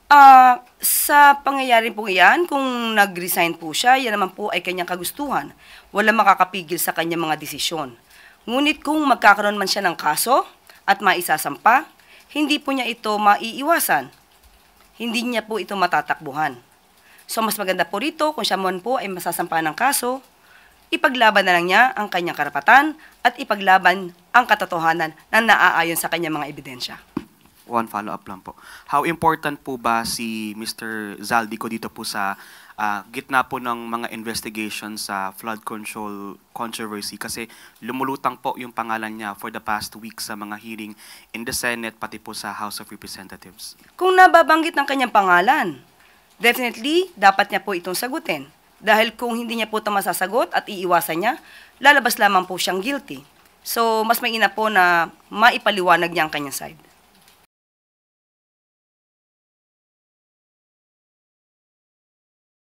Sa pangyayari po iyan, kung nag-resign po siya, yan naman po ay kanyang kagustuhan. Walang makakapigil sa kanyang mga desisyon. Ngunit kung magkakaroon man siya ng kaso at maisasampa, hindi po niya ito maiiwasan. Hindi niya po ito matatakbuhan. So mas maganda po rito kung siya man po ay masasampa ng kaso, ipaglaban na lang niya ang kanyang karapatan at ipaglaban ang katotohanan na naaayon sa kanyang mga ebidensya. One follow-up lang po. How important po ba si Mr. Zaldico dito po sa gitna po ng mga investigation sa flood control controversy? Kasi lumulutang po yung pangalan niya for the past week sa mga hearing in the Senate pati po sa House of Representatives. Kung nababanggit ng kanyang pangalan, definitely dapat niya po itong sagutin. Dahil kung hindi niya po ito masasagot at iiwasan niya, lalabas lamang po siyang guilty. So mas mainam po na maipaliwanag niya ang kanyang side.